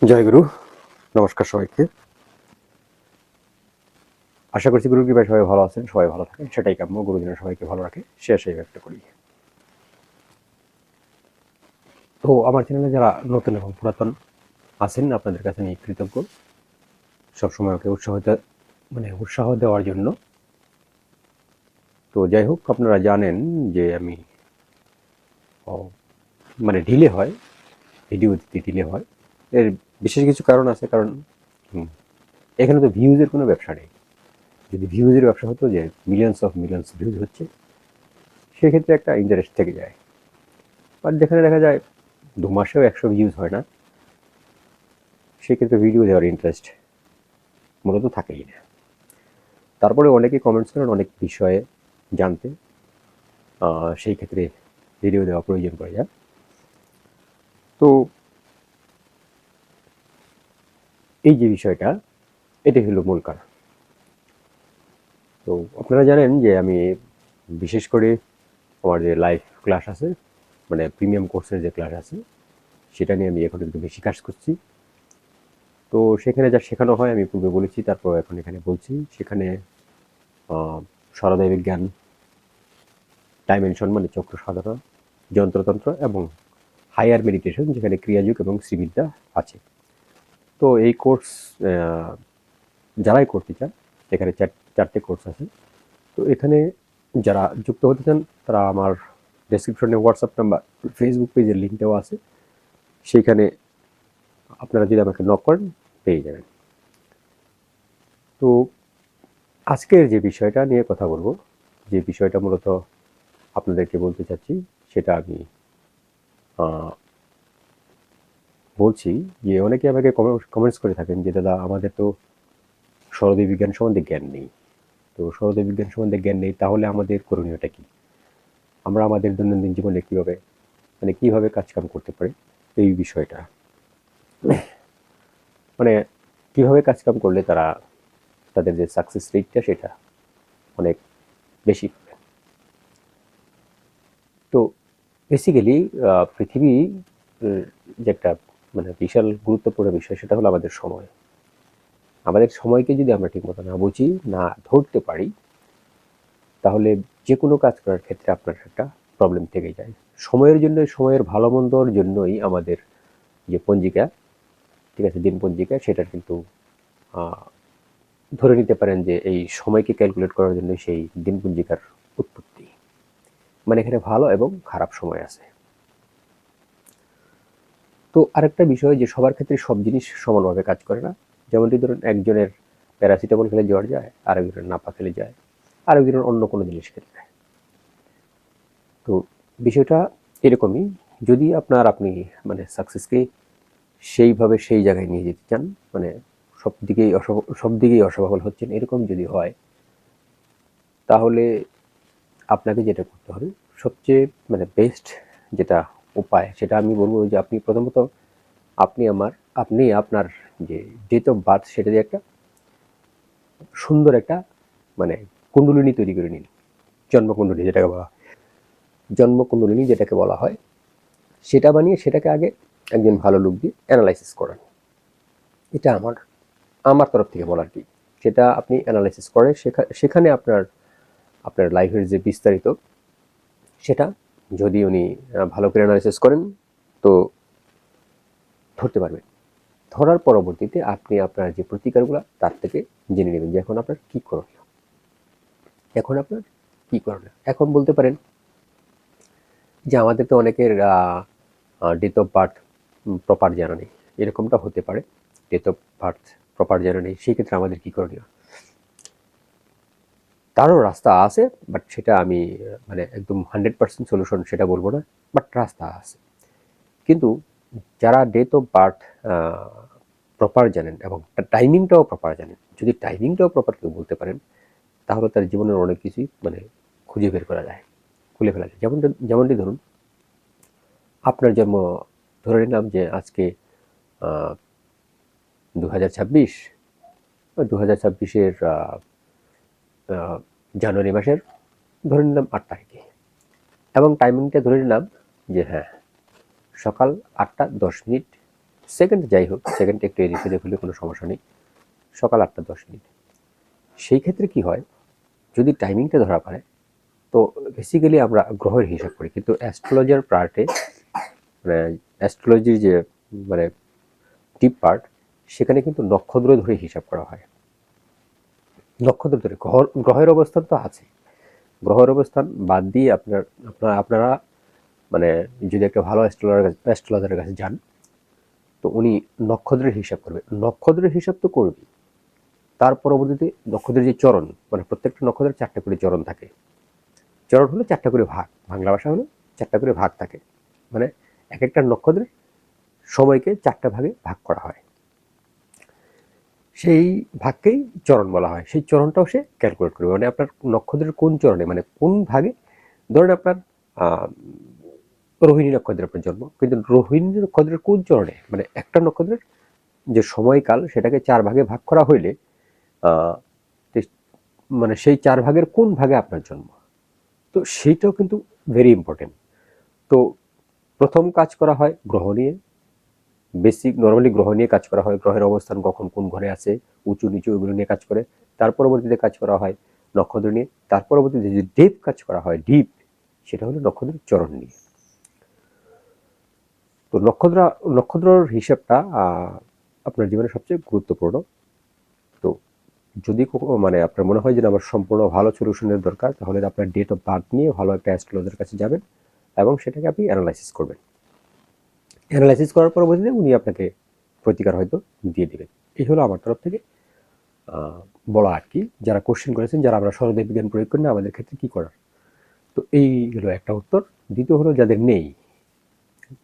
জয় গুরু। নমস্কার সবাইকে। আশা করছি গুরুর কৃপায় সবাই ভালো আছেন, সবাই ভালো থাকেন, সেটাই কাম্য। গুরু যেন সবাইকে ভালো রাখে, সেই ব্যক্ত করি। তো আমার চ্যানেলে যারা নতুন এবং পুরাতন আছেন, আপনাদের কাছে আমি কৃতজ্ঞ সবসময় ওকে উৎসাহ দেওয়ার জন্য। তো যাই হোক, আপনারা জানেন যে আমি ডিলে হয়, ভিডিও দিতে ডিলে হয়। এর বিশেষ কিছু কারণ আছে। কারণ এখানে তো ভিউজের কোনো ব্যবসা নেই। যদি ভিউজের ব্যবসা হতো, যে মিলিয়ন্স ভিউজ হচ্ছে, সেক্ষেত্রে একটা ইন্টারেস্ট থেকে যায়। আর যেখানে দেখা যায় 2 মাসেও 100 ভিউজ হয় না, সেক্ষেত্রে ভিডিও দেওয়ার ইন্টারেস্ট মূলত থাকেই না। তারপরে অনেকে কমেন্টস করেন অনেক বিষয়ে জানতে, সেই ক্ষেত্রে ভিডিও দেওয়া প্রয়োজন পড়ে যায়। তো এই যে বিষয়টা, এটাই হলো মূল কারণ। তো আপনারা জানেন যে আমি বিশেষ করে আমার যে লাইভ ক্লাস আছে, প্রিমিয়াম কোর্সের যে ক্লাস আছে, সেটা নিয়ে আমি এখন একটু বেশি কাজ করছি। তো সেখানে যা শেখানো হয়, আমি পূর্বে বলেছি, তারপর এখন এখানে বলছি। সেখানে সরদায় বিজ্ঞান, ডাইমেনশন চক্র সাধনা, যন্ত্রতন্ত্র এবং হায়ার মেডিটেশন, যেখানে ক্রিয়াযোগ এবং শ্রীবিদ্যা আছে। তো এই কোর্স যারাই করতে চান, এখানে 4টে কোর্স আছে। তো এখানে যারা যুক্ত হতে চান, তারা আমার ডেসক্রিপশনে হোয়াটসঅ্যাপ নাম্বার, ফেসবুক পেজের লিঙ্ক দেওয়া আছে, সেইখানে আপনারা যদি আমাকে নক করেন, পেয়ে যাবেন। তো আজকের যে বিষয়টা নিয়ে কথা বলবো, যে বিষয়টা মূলত আপনাদেরকে বলতে চাচ্ছি, সেটা আমি বলছি যে অনেকে আমাকে কমেন্টস করে থাকেন যে দাদা, আমাদের তো সরোদয় বিজ্ঞান সম্বন্ধে জ্ঞান নেই। তো সরোদয় বিজ্ঞান সম্বন্ধে জ্ঞান নেই, তাহলে আমাদের করণীয়টা কি? আমরা আমাদের দৈনন্দিন জীবনে কিভাবে কাজকাম করতে পারি, এই বিষয়টা, কিভাবে কাজকাম করলে তারা তাদের যে সাকসেস রেটটা, সেটা অনেক বেশি পাবে। তো বেসিক্যালি পৃথিবী যে একটা বিশাল গুরুত্বপূর্ণ বিষয়, সেটা হলো আমাদের সময়। আমাদের সময়কে যদি আমরা ঠিকমতো না বুঝি, না ধরতে পারি, তাহলে যে কোনো কাজ করার ক্ষেত্রে আপনার একটা প্রবলেম থেকে যায়। সময়ের জন্য, সময়ের ভালো মন্দর জন্যই আমাদের যে পঞ্জিকা, ঠিক আছে, দিন পঞ্জিকা, সেটার কিন্তু ধরে নিতে পারেন যে এই সময়কে ক্যালকুলেট করার জন্য সেই দিন পঞ্জিকার উৎপত্তি। এখানে ভালো এবং খারাপ সময় আছে। তো আরেকটা বিষয়, যে সবার ক্ষেত্রে সব জিনিস সমানভাবে কাজ করে না। যেমনটি ধরুন, একজনের প্যারাসিটামল খেলে জ্বর যায়, আরেকজনের নাপা খেলে যায়, আরেকজনের অন্য কোনো জিনিস খেলে যায়। তো বিষয়টা এরকমই। যদি আপনি সাকসেসকে সেইভাবে সেই জায়গায় নিয়ে যেতে চান, সব দিকেই অসফল হচ্ছেন, এরকম যদি হয়, তাহলে আপনাকে যেটা করতে হবে, সবচেয়ে বেস্ট যেটা উপায়, সেটা আমি বলবো যে আপনি প্রথমত আপনি আপনার যে ডেট অফ বার্থ, সেটা দিয়ে একটা সুন্দর একটা কুণ্ডলিনী তৈরি করে নিন। জন্মকুণ্ডলিনী যেটাকে বলা হয়, সেটা বানিয়ে সেটাকে আগে একজন ভালো লোক দিয়ে অ্যানালাইসিস করেন। এটা আমার তরফ থেকে বলার কি, সেটা আপনি অ্যানালাইসিস করে সেখানে আপনার লাইফের যে বিস্তারিত, সেটা যদি উনি ভালো করে অ্যানালাইসিস করেন, তো ধরতে পারবেন। ধরার পরবর্তীতে আপনি আপনার যে প্রতিকারগুলো, তার থেকে জেনে নেবেন যে এখন আপনার কি করণীয়। এখন বলতে পারেন যে আমাদের তো অনেকের ডেট অফ বার্থ প্রপার জানা নেই, এরকমটা হতে পারে। ডেট অফ বার্থ প্রপার জানা নেই, সেই ক্ষেত্রে আমাদের কি করণীয়? তারও রাস্তা আছে, বাট সেটা আমি একদম 100% সলিউশন সেটা বলবো না, বাট রাস্তা আছে। কিন্তু যারা ডেট অফ বার্থ প্রপার জানেন এবং টাইমিংটাও প্রপার জানেন, যদি টাইমিংটাও প্রপার কেউ বলতে পারেন, তাহলে তার জীবনের অনেক কিছুই খুঁজে বের করা যায়, খুলে ফেলা যায়। যেমনটি ধরুন, আপনার জন্ম, ধরে নিলাম যে আজকে 2026, 2026-এর জানুয়ারি মাসের ধরে নিলাম 8 তারিখে, এবং টাইমিংটা ধরে নিলাম যে হ্যাঁ, সকাল 8টা 10 মিনিট সেকেন্ড যাই হোক, সেকেন্ড একটু এদিক সেদিক হলে কোনো সমস্যা নেই, সকাল 8টা 10 মিনিট। সেই ক্ষেত্রে কি হয়, যদি টাইমিংটা ধরা পড়ে, তো বেসিক্যালি আমরা গ্রহের হিসাব করি, কিন্তু অ্যাস্ট্রোলজার পার্টে মানে অ্যাস্ট্রোলজির যে মানে ডিপ পার্ট, সেখানে কিন্তু নক্ষত্র ধরে হিসাব করা হয়। নক্ষত্র ধরে গ্রহের অবস্থান তো আছে, গ্রহের অবস্থান বাদ দিয়ে আপনারা মানে যদি একটা ভালো অ্যাস্ট্রোলজারের কাছে যান, তো উনি নক্ষত্রের হিসাব করবে। নক্ষত্রের হিসাব তো করবে, তার পরবর্তীতে নক্ষত্রের যে চরণ, মানে প্রত্যেকটা নক্ষত্রের 4টা করে চরণ থাকে। চরণ হলো 4টা করে ভাগ, বাংলা ভাষা হলো 4টা করে ভাগ থাকে, মানে এক একটা নক্ষত্রের সময়কে 4টা ভাগে ভাগ করা হয়, সেই ভাগকেই চরণ বলা হয়। সেই চরণটাও সে ক্যালকুলেট করবে, মানে আপনার নক্ষত্রের কোন চরণে, মানে কোন ভাগে। ধরেন আপনার রোহিণী নক্ষত্রের আপনার জন্ম, কিন্তু রোহিণী নক্ষত্রের কোন চরণে, মানে একটা নক্ষত্রের যে সময়কাল সেটাকে 4 ভাগে ভাগ করা হইলে মানে সেই 4 ভাগের কোন ভাগে আপনার জন্ম, তো সেইটাও কিন্তু ভেরি ইম্পর্টেন্ট। তো প্রথম কাজ করা হয় গ্রহ নিয়ে, বেসিক নর্মালি গ্রহ নিয়ে কাজ করা হয়, গ্রহের অবস্থান কখন কোন ঘরে আছে, উঁচু নিচু এগুলো নিয়ে কাজ করে। তার পরবর্তীতে কাজ করা হয় নক্ষত্র নিয়ে। তার পরবর্তীতে যে ডিপ কাজ করা হয়, ডিপ, সেটা হলো নক্ষত্রের চরণ নিয়ে। তো নক্ষত্রর হিসাবটা আপনার জীবনে সবচেয়ে গুরুত্বপূর্ণ। তো যদি মানে আপনার মনে হয় যে আমার সম্পূর্ণ ভালো সলিউশনের দরকার, তাহলে আপনার ডেট অফ বার্থ নিয়ে ভালো একটা অ্যাস্ট্রোলজারের কাছে যাবেন এবং সেটাকে আপনি অ্যানালাইসিস করবেন। অ্যানালাইসিস করার পরবর্তীতে উনি আপনাকে প্রতিকার হয়তো দিয়ে দেবেন। এই হলো আমার তরফ থেকে বলা আর কি। যারা কোশ্চেন করেছেন, যারা আমরা সরলদেব বিজ্ঞান প্রয়োগ করি না, আমাদের ক্ষেত্রে কি করার, তো এই হলো একটা উত্তর। দ্বিতীয় হলো যাদের নেই,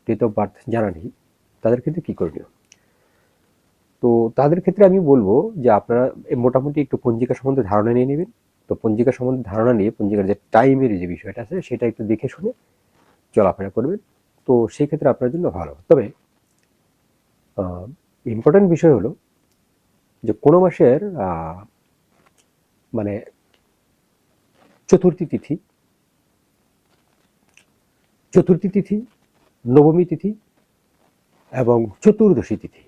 ডেট অফ বার্থ জানা নেই, তাদের ক্ষেত্রে কি করণীয়। তো তাদের ক্ষেত্রে আমি বলবো যে আপনারা মোটামুটি একটু পঞ্জিকা সম্বন্ধে ধারণা নিয়ে নেবেন। তো পঞ্জিকা সম্বন্ধে ধারণা নিয়ে পঞ্জিকার যে টাইমের যে বিষয়টা আছে, সেটা একটু দেখে শুনে চলাফেরা করবেন। তো সেই ক্ষেত্রে আপনার জন্য ভালো। তবে ইম্পর্টেন্ট বিষয় হলো যে কোনো মাসের মানে চতুর্থী তিথি, নবমী তিথি এবং চতুর্দশী তিথি,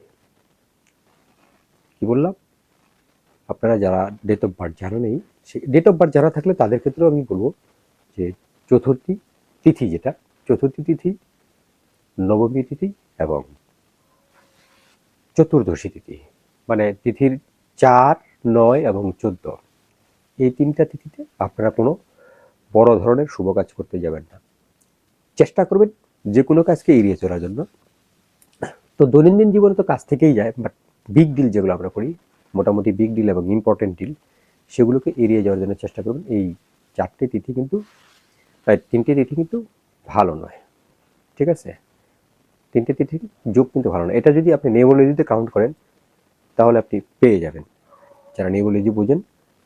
কি বললাম, আপনারা যারা ডেট অফ বার্থ জানা নেই, ডেট অফ বার্থ জানা থাকলে তাদের ক্ষেত্রেও আমি বলবো যে চতুর্থী তিথি, যেটা চতুর্থী তিথি, নবমী তিথি এবং চতুর্দশী তিথি, মানে তিথির 4, 9 এবং 14, এই 3টা তিথিতে আপনারা কোনো বড় ধরনের শুভ কাজ করতে যাবেন না। চেষ্টা করবেন যে কোনো কাজকে এড়িয়ে চলার জন্য। তো দৈনন্দিন জীবনে তো কাজ থেকেই যায়, বাট বিগ ডিল যেগুলো আমরা করি, মোটামুটি বিগ ডিল এবং ইম্পর্টেন্ট ডিল, সেগুলোকে এড়িয়ে যাওয়ার জন্য চেষ্টা করবেন। এই 3টে তিথি কিন্তু ভালো নয়, ঠিক আছে? 3টে তিথির যোগ কিন্তু ভালো নয়। এটা যদি আপনি নিউমোলজিতে কাউন্ট করেন, তাহলে আপনি পেয়ে যাবেন, যারা নিউমোলজি বোঝেন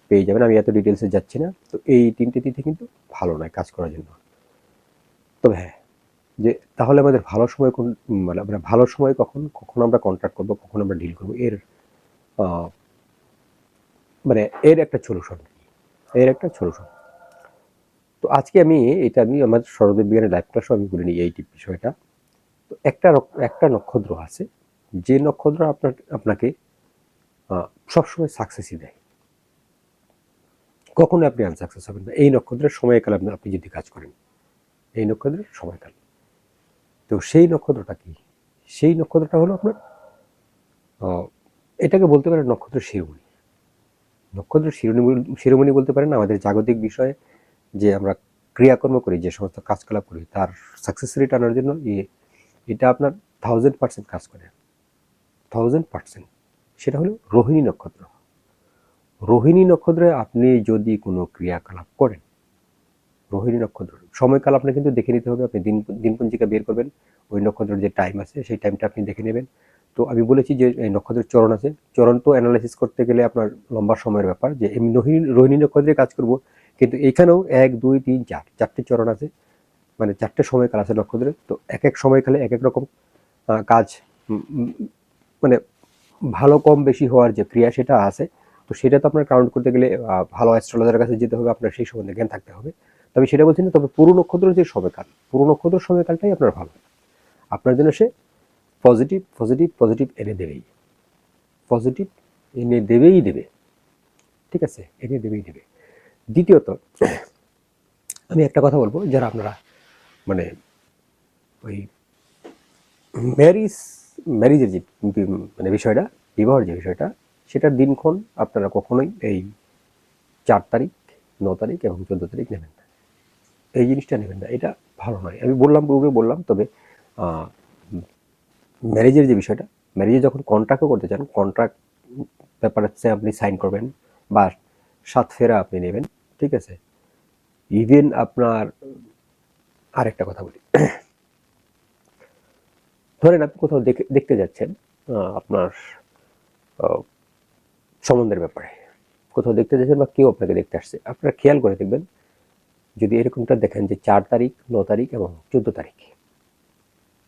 পেয়ে যাবেন। আমি এত ডিটেলসে যাচ্ছি না। তো এই 3টে তিথি কিন্তু ভালো নয় কাজ করার জন্য। তবে হ্যাঁ, যে তাহলে আমাদের ভালো সময় কোন, মানে আমরা ভালো সময় কখন আমরা কন্ট্রাক্ট করব, কখন আমরা ডিল করব, মানে এর একটা সলিউশন। তো আজকে আমি আমার সরদেব বিজ্ঞানের লাইভ ক্লাসও আমি বলিনি এই বিষয়টা। তো একটা নক্ষত্র আছে, যে নক্ষত্র আপনাকে সবসময় সাকসেসই দেয়, কখনো আপনি আনসাকসেস হবেন না। এই নক্ষত্রের সময়কাল আপনি যদি কাজ করেন, এই নক্ষত্রের সময়কাল। তো সেই নক্ষত্রটা কি? সেই নক্ষত্রটা হলো আপনার, এটাকে বলতে পারেন নক্ষত্রের শিরোমণি বলতে পারেন আমাদের জাগতিক বিষয়ে যে আমরা ক্রিয়াকর্ম করি, যে সমস্ত কাজকলাপ করি, তার সাকসেস রেট আনার জন্য এটা আপনার 1000% কাজ করে, 1000%। সেটা হলো রোহিণী নক্ষত্র। রোহিণী নক্ষত্রে আপনি যদি কোনো ক্রিয়াকলাপ করেন, রোহিণী নক্ষত্র সময়কাল আপনাকে কিন্তু দেখে নিতে হবে। আপনি দিন পঞ্জিকা বের করবেন, ওই নক্ষত্রের যে টাইম আছে সেই টাইমটা আপনি দেখে নেবেন। তো আমি বলেছি যে এই নক্ষত্রের চরণ আছে, চরণ তো অ্যানালাইসিস করতে গেলে আপনার লম্বা সময়ের ব্যাপার, যে আমি রোহিণী নক্ষত্রে কাজ করব, কিন্তু এখানেও 1, 2, 3, 4 চারটে চরণ আছে, মানে 4টে সময়কাল আছে নক্ষত্রে। তো এক এক সময়কালে এক এক রকম কাজ, মানে ভালো কম বেশি হওয়ার যে ক্রিয়া সেটা আছে। তো সেটা তো আপনার কাউন্ট করতে গেলে ভালো অ্যাস্ট্রোলজারের কাছে যেতে হবে, আপনার সেই সম্বন্ধে জ্ঞান থাকতে হবে। তবে সেটা বলছি না, তবে পুরো নক্ষত্রের যে সময়কালটাই আপনার ভালো, আপনার জন্য সে পজিটিভ পজিটিভ পজিটিভ এনে দেবেই, পজিটিভ এনে দেবেই দেবে, ঠিক আছে, এনে দেবেই দেবে। দ্বিতীয়ত আমি একটা কথা বলবো, যারা আপনারা মানে ওই ম্যারিজের যে মানে বিষয়টা, বিবাহের যে বিষয়টা, সেটার দিনক্ষণ আপনারা কখনোই এই 4 তারিখ, 9 তারিখ এবং 14 তারিখ নেবেন না, এই জিনিসটা নেবেন না, এটা ভালো নয়। আমি বললাম, পূর্বে বললাম, তবে ম্যারেজের যে বিষয়টা, ম্যারেজে যখন কন্ট্রাক্টও করতে চান, কন্ট্রাক্ট ব্যাপারে আপনি সাইন করবেন বা 7 ফেরা আপনি নেবেন, ঠিক আছে। ইভেন আপনার আরেকটা কথা বলি, ধরেন আপনি কোথাও দেখতে যাচ্ছেন, আপনার সম্বন্ধের ব্যাপারে কোথাও দেখতে যাচ্ছেন বা কেউ আপনাকে দেখতে আসছে, আপনারা খেয়াল করে দেখবেন, যদি এরকমটা দেখেন যে 4 তারিখ, 9 তারিখ এবং 14 তারিখ,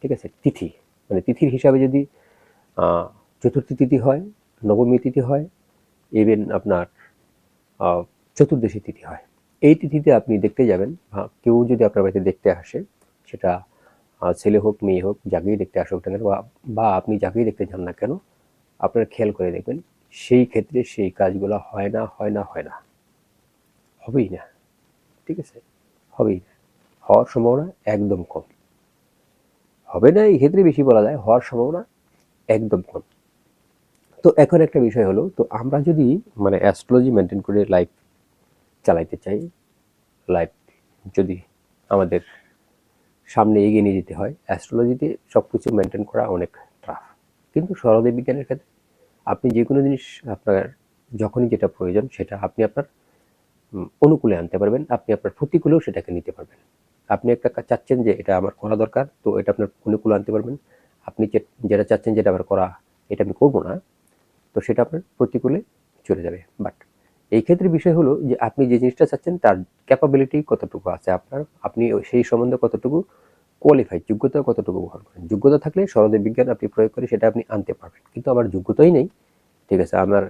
ঠিক আছে, তিথি, মানে তিথির হিসাবে যদি চতুর্থী তিথি হয়, নবমী তিথি হয়, ইভেন আপনার চতুর্দশী তিথি হয়, এই তিথিতে আপনি দেখতে যাবেন, কেউ যদি আপনার বাড়িতে দেখতে আসে, সেটা ছেলে হোক মেয়ে হোক, যাকেই দেখতে আসুক না কেন, বা আপনি যাকেই দেখতে যান না কেন, আপনারা খেয়াল করে দেখবেন, সেই ক্ষেত্রে সেই কাজগুলো হয় না, হয় না, হয় না, হবেই না, ঠিক আছে, হবেই না, হওয়ার সম্ভাবনা একদম কম, হবে না এই ক্ষেত্রে বেশি বলা যায়, হওয়ার সম্ভাবনা একদম কম। তো এখন একটা বিষয় হলো, তো আমরা যদি মানে অ্যাস্ট্রোলজি মেনটেন করে লাইফ চালাইতে চাই, লাইফ যদি আমাদের সামনে এগিয়ে নিয়ে যেতে হয়, অ্যাস্ট্রোলজিতে সব কিছু মেনটেন করা অনেক টাফ। কিন্তু সরলদের বিজ্ঞানের ক্ষেত্রে আপনি যে কোনো জিনিস আপনার যখনই যেটা প্রয়োজন, সেটা আপনি আপনার অনুকূলে আনতে পারবেন, আপনি আপনার প্রতিকূলেও সেটাকে নিতে পারবেন। আপনি একটা কাজ চাচ্ছেন যে এটা আমার করা দরকার, তো এটা আপনার অনুকূলে আনতে পারবেন। আপনি যেটা চাচ্ছেন যেটা আমার করা, এটা আমি করবো না, তো সেটা আপনার প্রতিকূলে চলে যাবে। বাট এই ক্ষেত্রে বিষয় হলো যে আপনি যে জিনিসটা চাচ্ছেন তার ক্যাপাবিলিটি কতটুকু আছে আপনার, আপনি সেই সম্বন্ধে কতটুকু কোয়ালিফাই, যোগ্যতা কতটুকু বহন করেন। যোগ্যতা থাকলে সরলদের বিজ্ঞান আপনি প্রয়োগ করে সেটা আপনি আনতে পারবেন, কিন্তু আমার যোগ্যতাই নেই, ঠিক আছে, আমার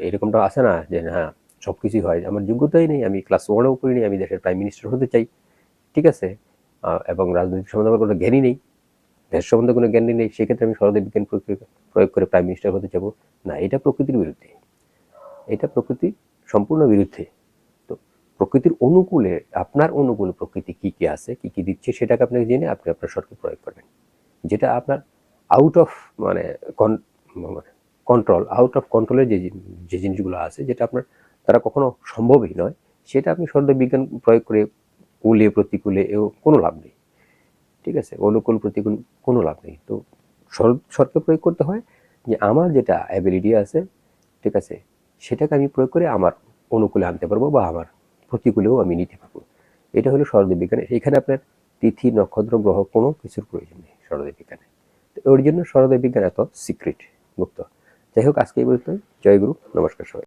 এরকমটা আছে না যে হ্যাঁ সব কিছুই হয়, আমার যোগ্যতাই নেই, আমি ক্লাস 1-ও পড়িনি, আমি দেশের প্রাইম মিনিস্টার হতে চাই, ঠিক আছে, এবং রাজনৈতিক সম্বন্ধে আমার কোনো জ্ঞানই নেই, দেশ সম্বন্ধে কোনো জ্ঞানই নেই, সেক্ষেত্রে আমি সরলদের বিজ্ঞান প্রয়োগ করে প্রাইম মিনিস্টার হতে যাবো না, এটা প্রকৃতির বিরুদ্ধে, এটা প্রকৃতি সম্পূর্ণ বিরুদ্ধে। তো প্রকৃতির অনুকূলে, আপনার অনুকূলে প্রকৃতি কি কি আছে, কি কি দিচ্ছে, সেটাকে আপনাকে জেনে আপনি আপনার শর্তে প্রয়োগ করবেন। যেটা আপনার আউট অফ মানে কন্ট্রোল, আউট অফ কন্ট্রোলের যে জিনিসগুলো আছে, যেটা আপনার দ্বারা কখনো সম্ভবই নয়, সেটা আপনি সরল বিজ্ঞান প্রয়োগ করে কূলে প্রতিকূলে এও কোনো লাভ নেই, ঠিক আছে, অনুকূল প্রতিকূল কোনো লাভ নেই। তো শর্ত প্রয়োগ করতে হয় যে আমার যেটা অ্যাবিলিটি আছে, ঠিক আছে, সেটাকে আমি প্রয়োগ করে আমার অনুকূলে আনতে পারবো বা আমার প্রতিকূলেও আমি নিতে পারবো। এটা হলো সরল বিজ্ঞান। এখানে আপনার তিথি, নক্ষত্র, গ্রহ কোনো কিছুর প্রয়োজন নেই সরল বিজ্ঞানে। তো ওর জন্য সরল বিজ্ঞান এত সিক্রেট, মুক্ত। যাই হোক, আজকে এই পর্যন্ত। জয় গুরু, নমস্কার সবাই।